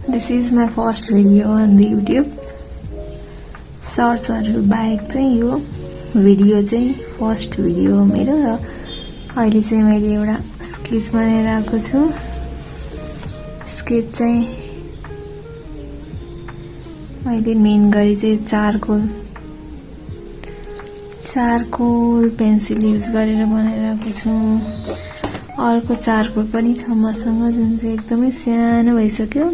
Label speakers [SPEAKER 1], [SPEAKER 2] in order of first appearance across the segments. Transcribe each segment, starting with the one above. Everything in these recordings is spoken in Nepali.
[SPEAKER 1] This is my first video on the YouTube. सर्ट्सहरु बाहेक चाहिँ यो भिडियो चाहिँ फर्स्ट भिडियो हो मेरो र अहिले चाहिँ मैले एउटा स्केच बनाइरहेको छु। स्केच चाहिँ मैले मेन गरी चाहिँ चारकोल पेन्सिल युज गरेर बनाइरहेको छु। अर्को चारकोल पनि छ मसँग जुन चाहिँ एकदमै सानो भइसक्यो।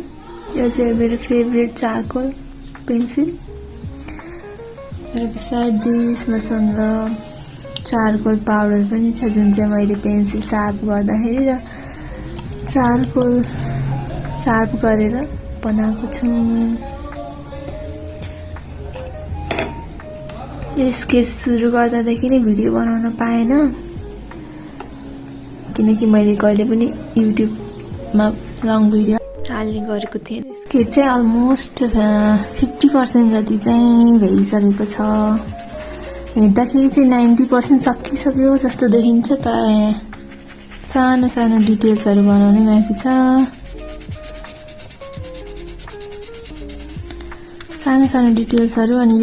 [SPEAKER 1] यो चाहिँ मेरो फेभरेट चारकोल पेन्सिल। र beside this मसँग चारकोल पाउडर पनि छ जुन चाहिँ मैले पेन्सिल सार्प गर्दाखेरि र चारकोल सार्प गरेर बनाएको छु। यो स्केच सुरु गर्दादेखि नै भिडियो बनाउन पाएन किनकि मैले कहिले पनि युट्युबमा लङ भिडियो हाल्ने गरेको थिएँ। स्केच चाहिँ अलमोस्ट 50% जति चाहिँ भइसकेको छ। हेर्दाखेरि चाहिँ 90% सकिसक्यो जस्तो देखिन्छ त। सानो सानो डिटेल्सहरु बनाउनै बाँकी छ। सानो सानो डिटेल्सहरु अनि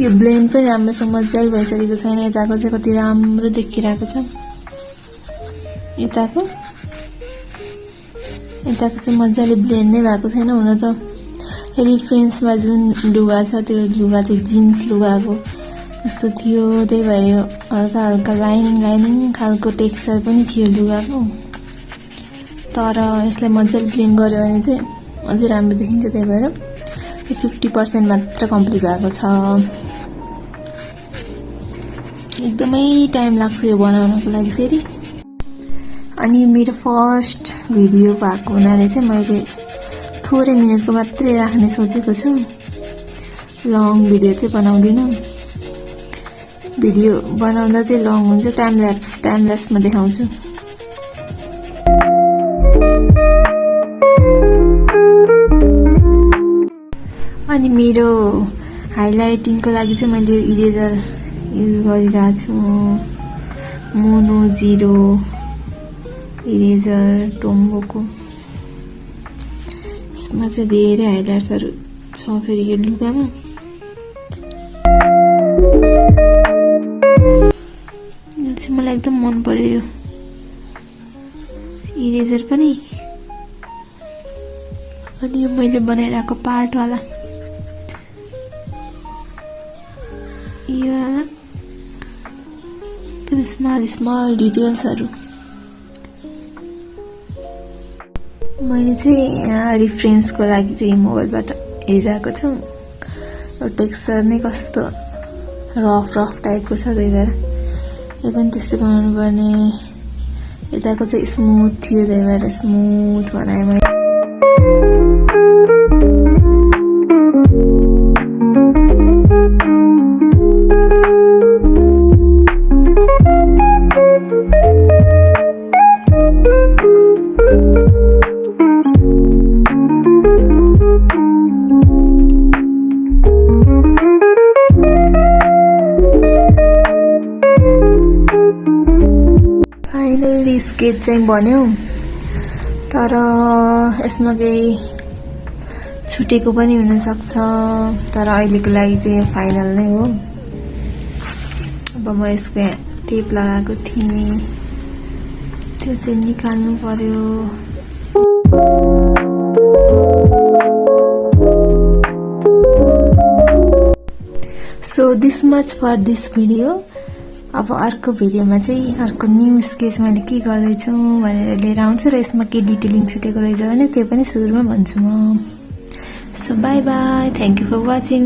[SPEAKER 1] यो ब्लेन्ड पनि राम्रोसँग मजाले भइसकेको छैन। यताको चाहिँ कति राम्रो देखिरहेको छ। यताको चाहिँ मजाले ब्लेन्ड नै भएको छैन। हुन त रेफरेन्समा जुन लुगा छ त्यो लुगा चाहिँ जिन्स लुगाको जस्तो थियो, त्यही भएर हल्का हल्का लाइनिङ खालको टेक्सचर पनि थियो लुगाको। तर यसलाई मजाले ब्लेन्ड गर्यो भने चाहिँ अझै राम्रो देखिन्छ। त्यही भएर 50% मात्र कम्प्लिट भएको छ। एकदमै टाइम लाग्छ यो बनाउनको लागि फेरि। अनि मेरो फर्स्ट भिडियो भएको हुनाले चाहिँ मैले थोरै मिनेटको मात्रै राख्ने सोचेको छु। लङ भिडियो चाहिँ बनाउँदिन। भिडियो बनाउँदा चाहिँ लङ हुन्छ, टाइम ल्याप्समा देखाउँछु। अनि मेरो हाइलाइटिङको लागि चाहिँ मैले इरेजर युज गरिरहेको छु। मोनो 0 इरेजर टोम्बोको। यसमा चाहिँ धेरै हाइलाइट्सहरु छ फेरि यो लुगामा। यो चाहिँ मलाई एकदम मन पर्यो यो इरेजर पनि। अनि यो मैले बनाइरहेको पार्ट वाला यो वाला स्मल डिटेल्सहरु मैले चाहिँ रेफरेन्सको लागि चाहिँ मोबाइलबाट हेरिरहेको छु। र टेक्सचर नै कस्तो रफ टाइपको छ, त्यही भएर यो पनि त्यस्तै बनाउनु पर्ने। यताको चाहिँ स्मुथ थियो, त्यही भएर स्मुथ बनाएँ मैले। स्केच चाहिँ बन्यो, तर यसमा केही छुटेको पनि हुन सक्छ। तर अहिलेको लागि चाहिँ फाइनल नै हो। अब म यसको टेप लगाएको थिएँ, त्यो चाहिँ निकाल्नु पर्यो। So this much for this video. अब अर्को भिडियोमा चाहिँ अर्को न्यू स्केच मैले के गर्दैछु भनेर लिएर आउँछु र यसमा के डिटेलिङ छुटेको रहेछ भने त्यो पनि सुरुमा भन्छु म। So bye bye, thank you for watching.